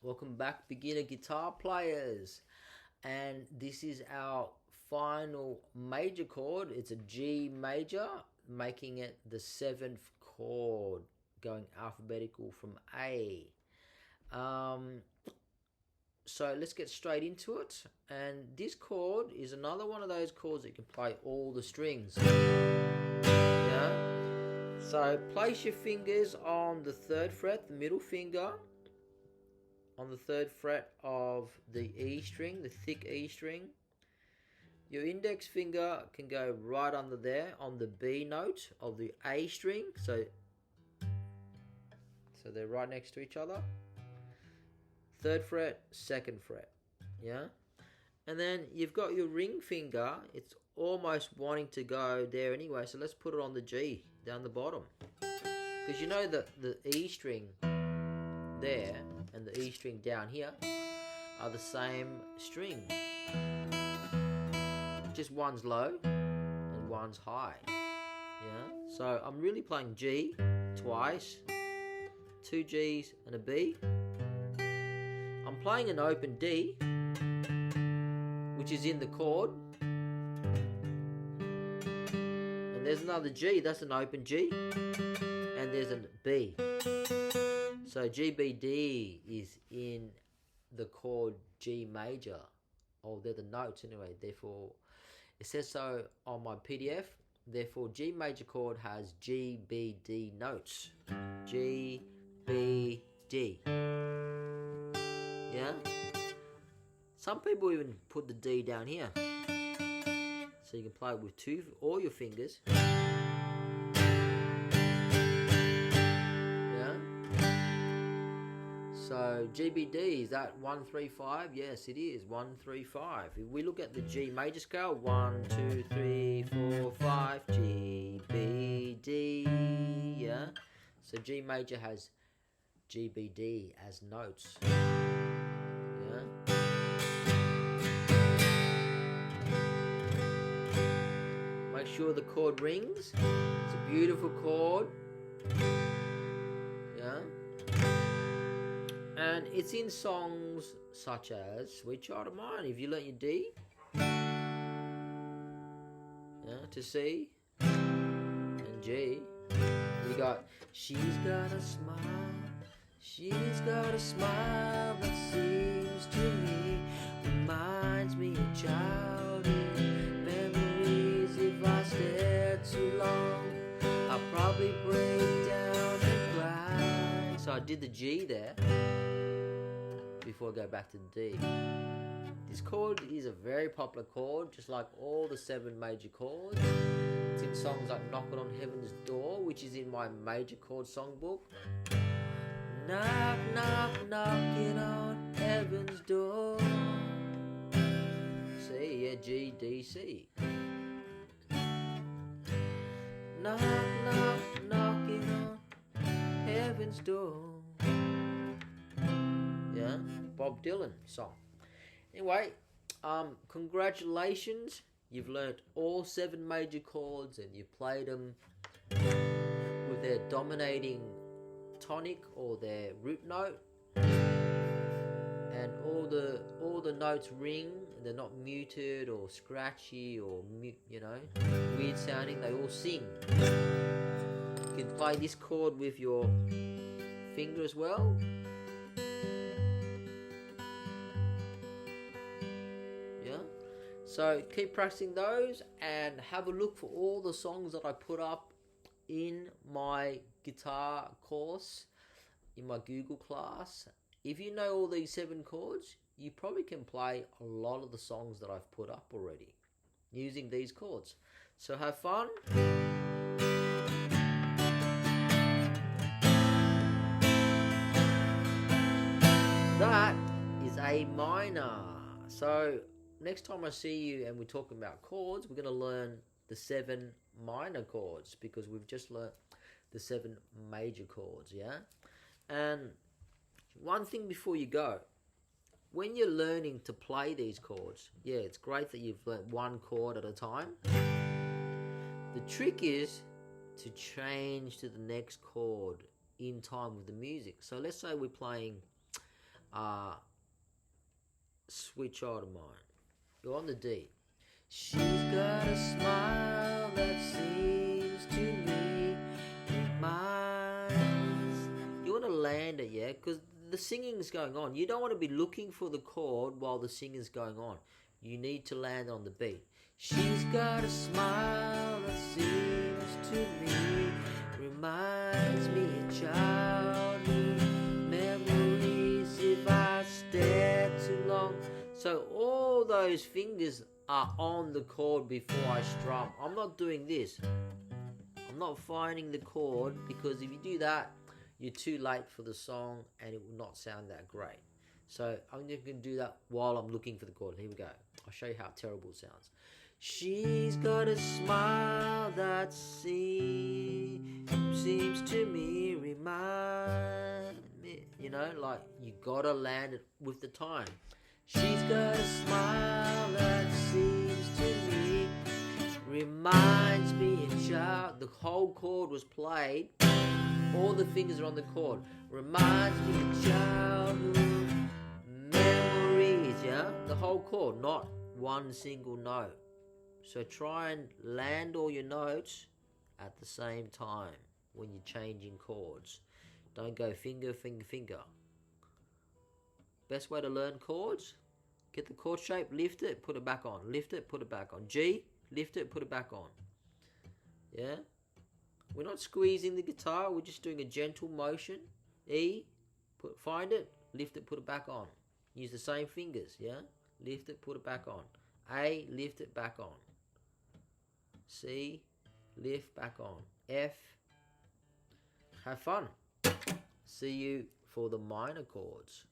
Welcome back, beginner guitar players. And this is our final major chord. It's a G major, making it the seventh chord, going alphabetical from A. So let's get straight into it. And this chord is another one of those chords that you can play all the strings. Yeah. So place your fingers on the third fret, the middle finger, on the third fret of the E string, the thick E string. Your index finger can go right under there on the B note of the A string. So they're right next to each other. Third fret, second fret. Yeah. And then you've got your ring finger. It's almost wanting to go there anyway. So let's put it on the G down the bottom. Because you know that the E string there and the E string down here are the same string. Just one's low and one's high. Yeah. So I'm really playing G twice, two G's and a B. I'm playing an open D, which is in the chord. And there's another G, that's an open G. And there's a B. So G, B, D is in the chord G major. Oh, they're the notes anyway. Therefore, it says so on my PDF. Therefore, G major chord has G, B, D notes. G, B, D. Yeah? Some people even put the D down here. So you can play it with all your fingers. So GBD, is that 1-3-5? Yes, it is 1-3-5. If we look at the G major scale, 1, 2, 3, 4, 5, G, B, D. Yeah. So G major has G, B, D as notes. Yeah. Make sure the chord rings. It's a beautiful chord. Yeah. And it's in songs such as Sweet Child of Mine. If you learn your D, to C and G, you got she's got a smile that seems to me, reminds me of childhood memories. If I stare too long, I'll probably break down and cry. So I did the G there before I go back to the D. This chord is a very popular chord, just like all the 7 major chords. It's in songs like Knockin' on Heaven's Door, which is in my major chord songbook. Knock, knock, knocking on heaven's door. C, yeah, G, D, C. Knock, knock, knocking on heaven's door. Yeah, Bob Dylan song. Anyway, congratulations. You've learnt all 7 major chords and you've played them with their dominating tonic or their root note. And all the notes ring. They're not muted or scratchy or weird sounding. They all sing. You can play this chord with your finger as well. So keep practicing those and have a look for all the songs that I put up in my guitar course, in my Google class. If you know all these 7 chords, you probably can play a lot of the songs that I've put up already using these chords. So have fun. That is A minor. So next time I see you and we're talking about chords, we're going to learn the 7 minor chords because we've just learned the 7 major chords, yeah? And one thing before you go, when you're learning to play these chords, yeah, it's great that you've learned one chord at a time. The trick is to change to the next chord in time with the music. So let's say we're playing switch out of mine. You're on the D. She's got a smile that seems to me reminds. You want to land it, yeah? Because the singing's going on. You don't want to be looking for the chord while the singing's going on. You need to land on the beat. She's got a smile that seems to me reminds me of childhood memories if I stare too long. So all those fingers are on the chord before I strum. I'm not doing this. I'm not finding the chord, because if you do that, you're too late for the song and it will not sound that great. So I'm just going to do that while I'm looking for the chord. Here we go. I'll show you how terrible it sounds. She's got a smile that seems to me remind me. You know, like you got to land it with the time. She's got a smile that seems to me reminds me of child. The whole chord was played. All the fingers are on the chord. Reminds me of childhood memories, yeah? The whole chord, not one single note. So try and land all your notes at the same time when you're changing chords. Don't go finger, finger, finger. Best way to learn chords, get the chord shape, lift it, put it back on. Lift it, put it back on. G, lift it, put it back on. Yeah? We're not squeezing the guitar, we're just doing a gentle motion. E, find it, lift it, put it back on. Use the same fingers, yeah? Lift it, put it back on. A, lift it, back on. C, lift, back on. F, have fun. See you for the minor chords.